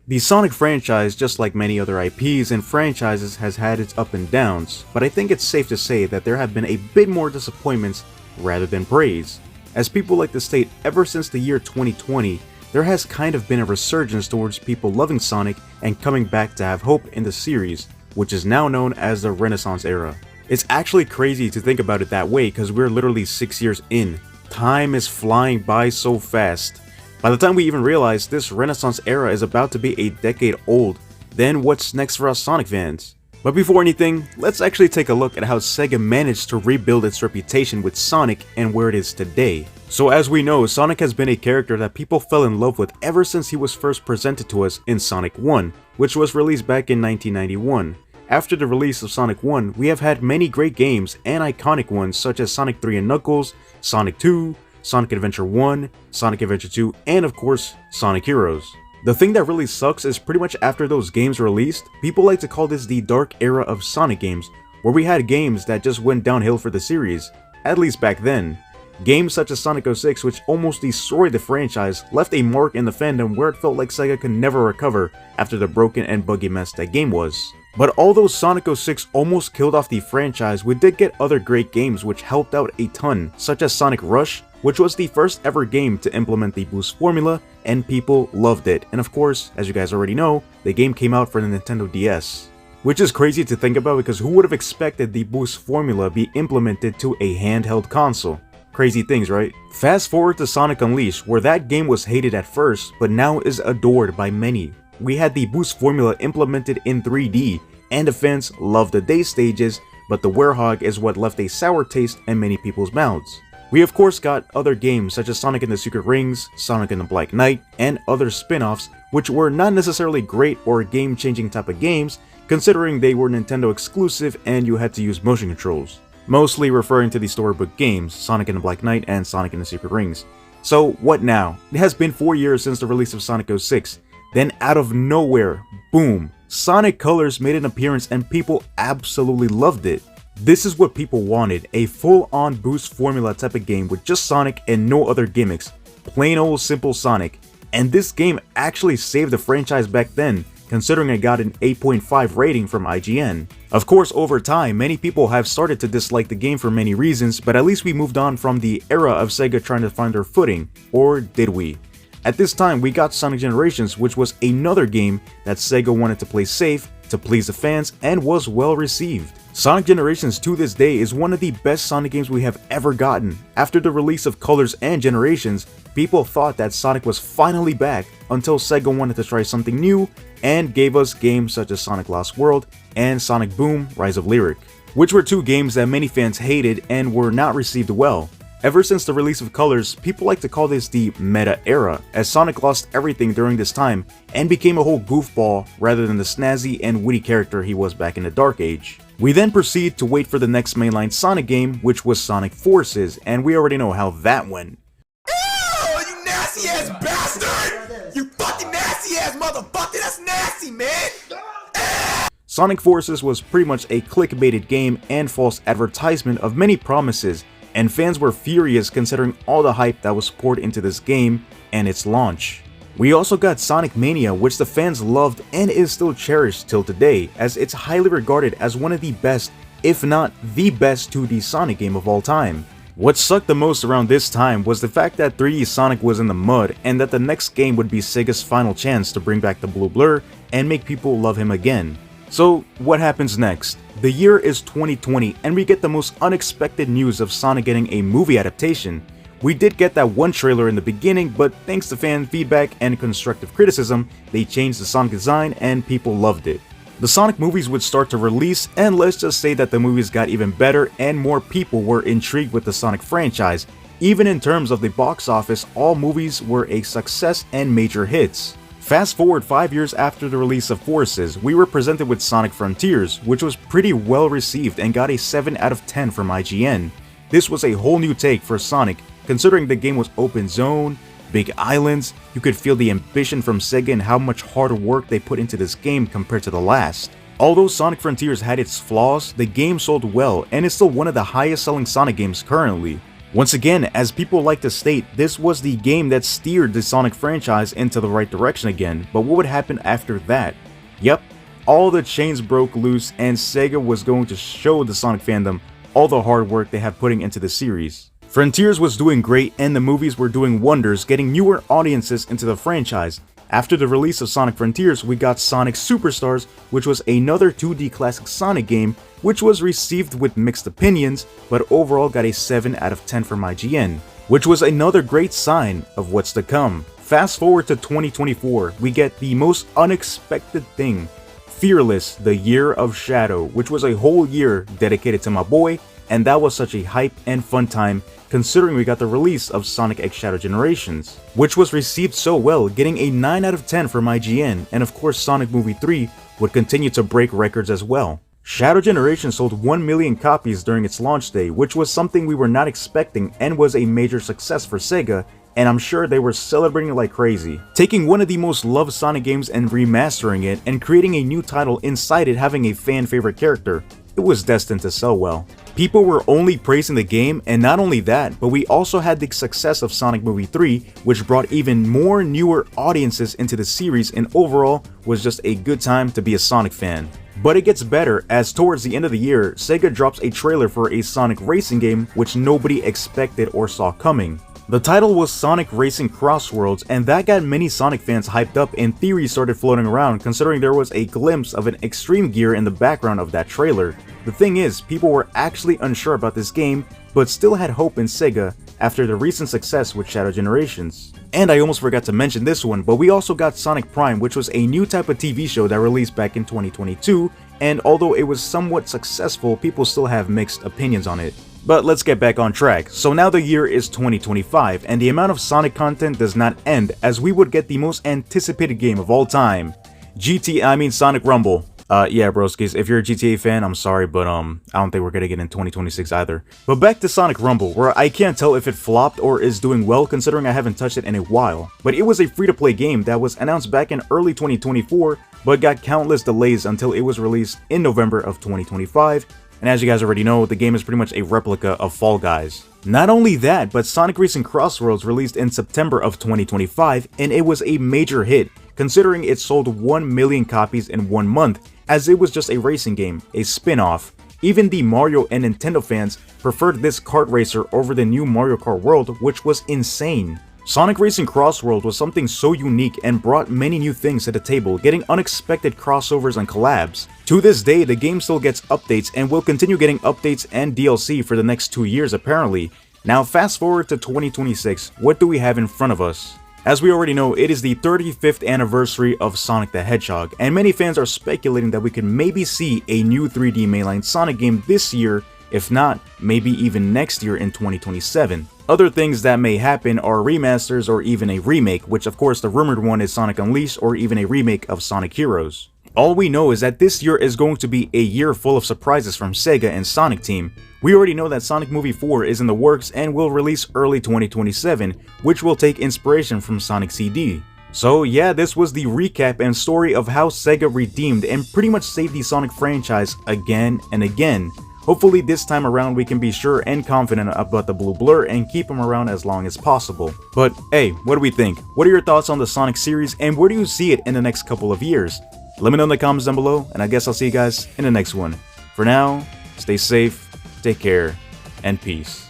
The Sonic franchise, just like many other IPs and franchises, has had its up and downs, but I think it's safe to say that there have been a bit more disappointments rather than praise. As people like to state, ever since the year 2020, there has kind of been a resurgence towards people loving Sonic and coming back to have hope in the series, which is now known as the Renaissance era. It's actually crazy to think about it that way because we're literally 6 years in. Time is flying by so fast. By the time we even realize this Renaissance era is about to be a decade old, then what's next for us Sonic fans? But before anything, let's actually take a look at how Sega managed to rebuild its reputation with Sonic and where it is today. So as we know, Sonic has been a character that people fell in love with ever since he was first presented to us in Sonic 1, which was released back in 1991. After the release of Sonic 1, we have had many great games and iconic ones such as Sonic 3 and Knuckles, Sonic 2, Sonic Adventure 1, Sonic Adventure 2, and of course, Sonic Heroes. The thing that really sucks is pretty much after those games released, people like to call this the dark era of Sonic games, where we had games that just went downhill for the series, at least back then. Games such as Sonic 06, which almost destroyed the franchise, left a mark in the fandom where it felt like Sega could never recover after the broken and buggy mess that game was. But although Sonic 06 almost killed off the franchise, we did get other great games which helped out a ton, such as Sonic Rush, which was the first ever game to implement the boost formula, and people loved it. And of course, as you guys already know, the game came out for the Nintendo DS. Which is crazy to think about because who would have expected the boost formula be implemented to a handheld console? Crazy things, right? Fast forward to Sonic Unleashed, where that game was hated at first, but now is adored by many. We had the boost formula implemented in 3D, and the fans loved the day stages, but the Werehog is what left a sour taste in many people's mouths. We of course got other games such as Sonic and the Secret Rings, Sonic and the Black Knight, and other spin-offs, which were not necessarily great or game-changing type of games, considering they were Nintendo exclusive and you had to use motion controls. Mostly referring to the storybook games, Sonic and the Black Knight and Sonic and the Secret Rings. So what now? It has been 4 years since the release of Sonic 06. Then out of nowhere, boom, Sonic Colors made an appearance and people absolutely loved it. This is what people wanted, a full-on boost formula type of game with just Sonic and no other gimmicks. Plain old simple Sonic. And this game actually saved the franchise back then, considering it got an 8.5 rating from IGN. Of course, over time, many people have started to dislike the game for many reasons, but at least we moved on from the era of Sega trying to find their footing, or did we? At this time, we got Sonic Generations, which was another game that Sega wanted to play safe, to please the fans, and was well received. Sonic Generations to this day is one of the best Sonic games we have ever gotten. After the release of Colors and Generations, people thought that Sonic was finally back until Sega wanted to try something new and gave us games such as Sonic Lost World and Sonic Boom Rise of Lyric, which were two games that many fans hated and were not received well. Ever since the release of Colors, people like to call this the meta era, as Sonic lost everything during this time and became a whole goofball rather than the snazzy and witty character he was back in the Dark Age. We then proceed to wait for the next mainline Sonic game, which was Sonic Forces, and we already know how that went. Ew, you nasty ass bastard! You fucking nasty ass motherfucker, that's nasty, man! Sonic Forces was pretty much a clickbaited game and false advertisement of many promises, and fans were furious considering all the hype that was poured into this game and its launch. We also got Sonic Mania, which the fans loved and is still cherished till today, as it's highly regarded as one of the best, if not the best 2D Sonic game of all time. What sucked the most around this time was the fact that 3D Sonic was in the mud and that the next game would be Sega's final chance to bring back the blue blur and make people love him again. So what happens next? The year is 2020 and we get the most unexpected news of Sonic getting a movie adaptation. We did get that one trailer in the beginning, but thanks to fan feedback and constructive criticism, they changed the Sonic design and people loved it. The Sonic movies would start to release, and let's just say that the movies got even better and more people were intrigued with the Sonic franchise. Even in terms of the box office, all movies were a success and major hits. Fast forward 5 years after the release of Forces, we were presented with Sonic Frontiers, which was pretty well received and got a 7 out of 10 from IGN. This was a whole new take for Sonic, considering the game was open zone, big islands. You could feel the ambition from Sega and how much hard work they put into this game compared to the last. Although Sonic Frontiers had its flaws, the game sold well and is still one of the highest selling Sonic games currently. Once again, as people like to state, this was the game that steered the Sonic franchise into the right direction again, but what would happen after that? Yep, all the chains broke loose and Sega was going to show the Sonic fandom all the hard work they have putting into the series. Frontiers was doing great and the movies were doing wonders, getting newer audiences into the franchise. After the release of Sonic Frontiers, we got Sonic Superstars, which was another 2D classic Sonic game, which was received with mixed opinions, but overall got a 7 out of 10 from IGN, which was another great sign of what's to come. Fast forward to 2024, we get the most unexpected thing, Fearless, the Year of Shadow, which was a whole year dedicated to my boy, and that was such a hype and fun time considering we got the release of Sonic X Shadow Generations, which was received so well, getting a 9 out of 10 from IGN, and of course Sonic Movie 3 would continue to break records as well. Shadow Generations sold 1 million copies during its launch day, which was something we were not expecting and was a major success for Sega, and I'm sure they were celebrating like crazy. Taking one of the most loved Sonic games and remastering it, and creating a new title inside it having a fan favorite character, it was destined to sell well. People were only praising the game, and not only that, but we also had the success of Sonic Movie 3, which brought even more newer audiences into the series and overall was just a good time to be a Sonic fan. But it gets better, as towards the end of the year, Sega drops a trailer for a Sonic racing game which nobody expected or saw coming. The title was Sonic Racing Crossworlds, and that got many Sonic fans hyped up and theories started floating around considering there was a glimpse of an extreme gear in the background of that trailer. The thing is, people were actually unsure about this game, but still had hope in Sega after the recent success with Shadow Generations. And I almost forgot to mention this one, but we also got Sonic Prime, which was a new type of TV show that released back in 2022, and although it was somewhat successful, people still have mixed opinions on it. But let's get back on track. So now the year is 2025, and the amount of Sonic content does not end, as we would get the most anticipated game of all time. Sonic Rumble. Yeah, broskis, if you're a GTA fan, I'm sorry, but I don't think we're gonna get in 2026 either. But back to Sonic Rumble, where I can't tell if it flopped or is doing well considering I haven't touched it in a while. But it was a free-to-play game that was announced back in early 2024, but got countless delays until it was released in November of 2025. And as you guys already know, the game is pretty much a replica of Fall Guys. Not only that, but Sonic Racing Crossworlds released in September of 2025, and it was a major hit, considering it sold 1 million copies in 1 month, as it was just a racing game, a spin-off. Even the Mario and Nintendo fans preferred this kart racer over the new Mario Kart World, which was insane. Sonic Racing Crossworld was something so unique and brought many new things to the table, getting unexpected crossovers and collabs. To this day, the game still gets updates and will continue getting updates and DLC for the next 2 years apparently. Now fast forward to 2026, what do we have in front of us? As we already know, it is the 35th anniversary of Sonic the Hedgehog, and many fans are speculating that we could maybe see a new 3D mainline Sonic game this year, if not, maybe even next year in 2027. Other things that may happen are remasters or even a remake, which of course the rumored one is Sonic Unleashed or even a remake of Sonic Heroes. All we know is that this year is going to be a year full of surprises from Sega and Sonic Team. We already know that Sonic Movie 4 is in the works and will release early 2027, which will take inspiration from Sonic CD. So yeah, this was the recap and story of how Sega redeemed and pretty much saved the Sonic franchise again and again. Hopefully this time around we can be sure and confident about the Blue Blur and keep him around as long as possible. But hey, what do we think? What are your thoughts on the Sonic series and where do you see it in the next couple of years? Let me know in the comments down below, and I guess I'll see you guys in the next one. For now, stay safe, take care, and peace.